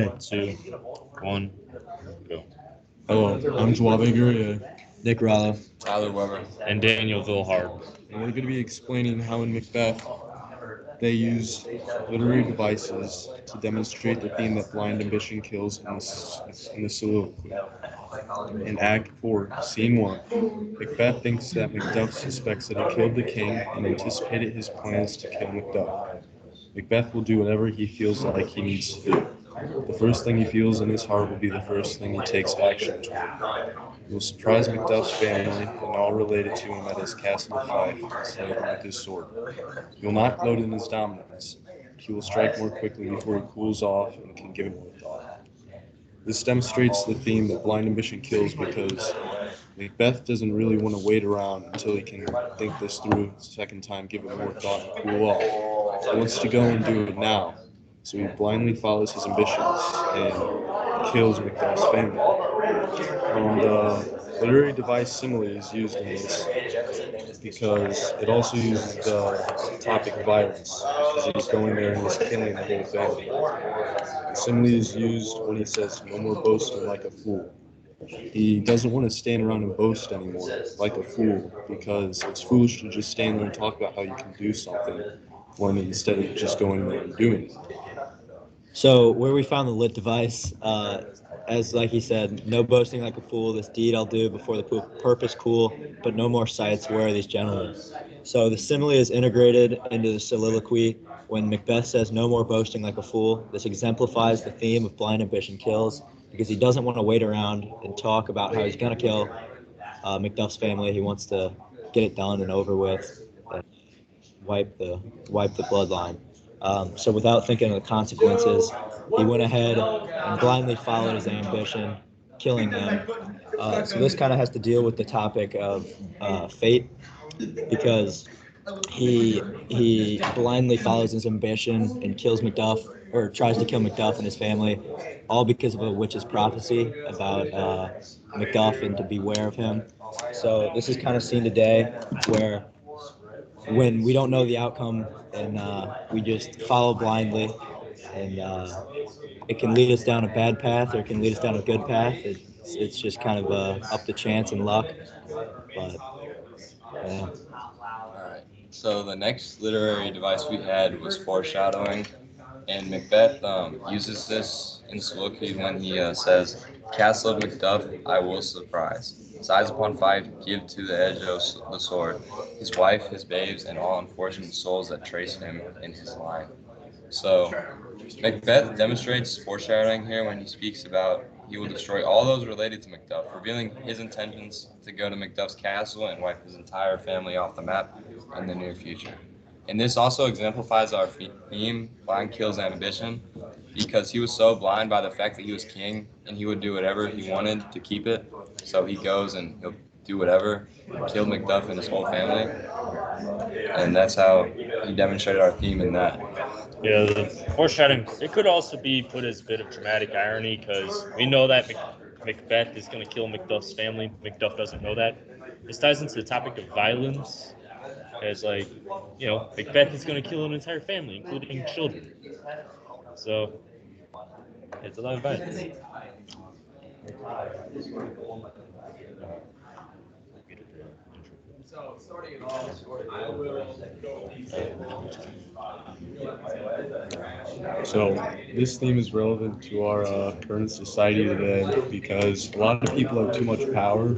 Two, one, go. Hello, I'm Joabe Guerrier, Nick Rollo. Tyler Weber. And Daniel Vilhard. and we're going to be explaining how in Macbeth they use literary devices to demonstrate the theme that blind ambition kills in the soliloquy. In Act 4, Scene 1, Macbeth thinks that Macduff suspects that he killed the king and anticipated his plans to kill Macduff. Macbeth will do whatever he feels like he needs to do. The first thing he feels in his heart will be the first thing he takes action toward. He will surprise Macduff's family and all related to him at his castle of Fife and slay them with his sword. He will not gloat in his dominance. He will strike more quickly before he cools off and can give it more thought. This demonstrates the theme that blind ambition kills because Macbeth doesn't really want to wait around until he can think this through a second time, give it more thought, and cool off. He wants to go and do it now, so he blindly follows his ambitions and kills Macduff's family. And literary device simile is used in this because it also uses the topic of violence, because he's going there and he's killing the whole family. The simile is used when he says, "No more boasting like a fool." He doesn't want to stand around and boast anymore like a fool because it's foolish to just stand there and talk about how you can do something when instead of just going there and doing it. So where we found the lit device, as like he said, no boasting like a fool. This deed I'll do before the purpose cool, but no more sights. Where are these gentlemen? So the simile is integrated into the soliloquy. When Macbeth says no more boasting like a fool, this exemplifies the theme of blind ambition kills because he doesn't want to wait around and talk about how he's gonna kill Macduff's family. He wants to get it done and over with, and wipe the bloodline. So without thinking of the consequences, he went ahead and blindly followed his ambition, killing them. So this kind of has to deal with the topic of fate, because he blindly follows his ambition and kills Macduff, or tries to kill Macduff and his family, all because of a witch's prophecy about Macduff and to beware of him. So this is kind of seen today where when we don't know the outcome and we just follow blindly, and it can lead us down a bad path or it can lead us down a good path. It's just kind of up to chance and luck. But yeah. Alright. So the next literary device we had was foreshadowing, and Macbeth uses this in soliloquy when he says, "Castle of Macduff, I will surprise. Size upon Fife, give to the edge of the sword, his wife, his babes, and all unfortunate souls that trace him in his line." So Macbeth demonstrates foreshadowing here when he speaks about he will destroy all those related to Macduff, revealing his intentions to go to Macduff's castle and wipe his entire family off the map in the near future. And this also exemplifies our theme, blind kills ambition, because he was so blind by the fact that he was king and he would do whatever he wanted to keep it. So he goes and he'll do whatever, kill Macduff and his whole family. And that's how he demonstrated our theme in that. Yeah, the foreshadowing. It could also be put as a bit of dramatic irony because we know that Macbeth is going to kill Macduff's family. Macduff doesn't know that. This ties into the topic of violence, as Macbeth is going to kill an entire family, including children. So it's a lot of violence. So this theme is relevant to our current society today because a lot of people have too much power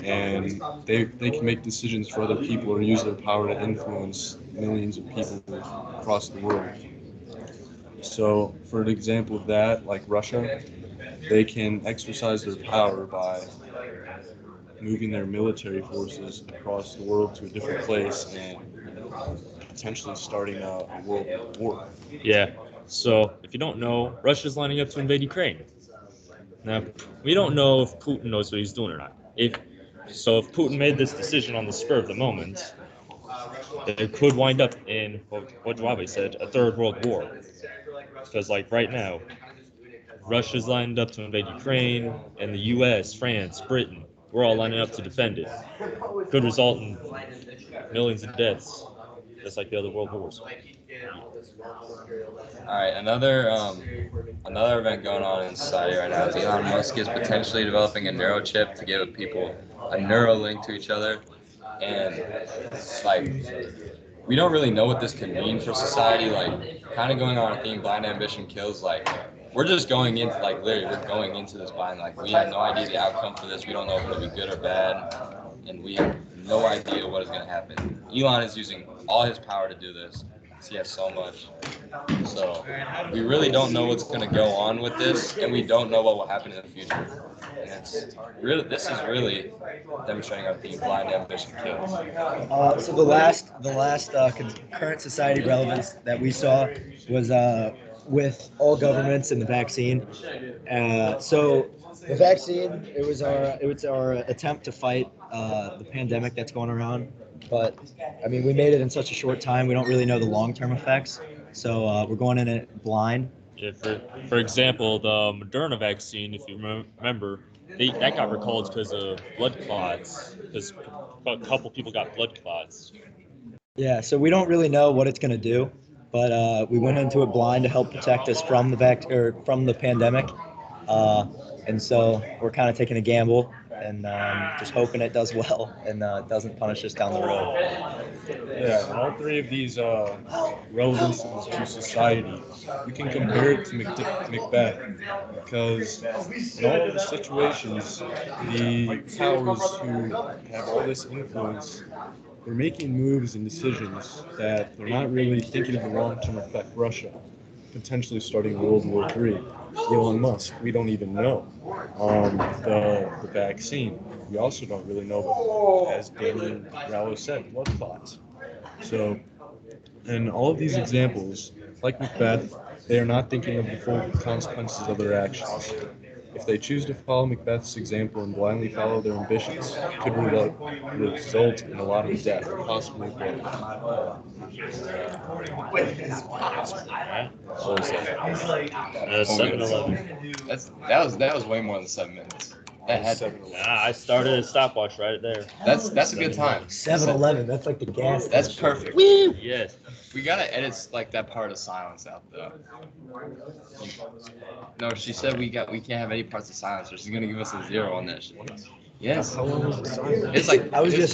and they can make decisions for other people or use their power to influence millions of people across the world. So for an example of that, like Russia, they can exercise their power by moving their military forces across the world to a different place and potentially starting a world war. Yeah. So if you don't know, Russia's lining up to invade Ukraine. Now, we don't know if Putin knows what he's doing or not. If Putin made this decision on the spur of the moment, it could wind up in what Dwabe said, a third world war. Because like right now, Russia's lined up to invade Ukraine, and the U.S., France, Britain, we're all lining up to defend it. Could result in millions of deaths, just like the other world wars. All right, another Another event going on in society right now is Elon Musk is potentially developing a neurochip to give people a neural link to each other. And like, we don't really know what this could mean for society. Like, kind of going on our theme, blind ambition kills. Like, we're just going into like literally, we're going into this blind. Like, we have no idea the outcome for this. We don't know if it'll be good or bad, and we have no idea what is going to happen. Elon is using all his power to do this. He has so much. So we really don't know what's going to go on with this, and we don't know what will happen in the future. And it's really, this is really demonstrating our theme: blind ambition kills. So the last current society relevance that we saw was with all governments and the vaccine. So the vaccine, it was our attempt to fight the pandemic that's going around. But I mean, we made it in such a short time. We don't really know the long term effects. So we're going in it blind. Yeah, for example, the Moderna vaccine, if you remember, that got recalled because of blood clots, because a couple people got blood clots. Yeah, so we don't really know what it's going to do, but we went into it blind to help protect us from from the pandemic, and so we're kind of taking a gamble and just hoping it does well and doesn't punish us down the road. Yeah, and all three of these relevances to society, we can compare it to Macbeth because in all of the situations, the powers who have all this influence, they're making moves and decisions that they're not really thinking of the long-term effect. Russia potentially starting World War III. Elon Musk, we don't even know. The vaccine, we also don't really know, but as Damien Rallo said, blood clots. So, in all of these examples, like Macbeth, they are not thinking of the full consequences of their actions. If they choose to follow Macbeth's example and blindly follow their ambitions, it could result in a lot of death, possibly blood. Right? What was that? 7-Eleven. That was way more than 7 minutes. That had to. I started a stopwatch right there. That's a good time. 7-Eleven, that's like the gas. That's station. perfect. Yes. We gotta edit like that part of silence out though. No, she said we can't have any parts of silence. She's gonna give us a 0 on that shit. Yes. How long was the silence? It's like I was just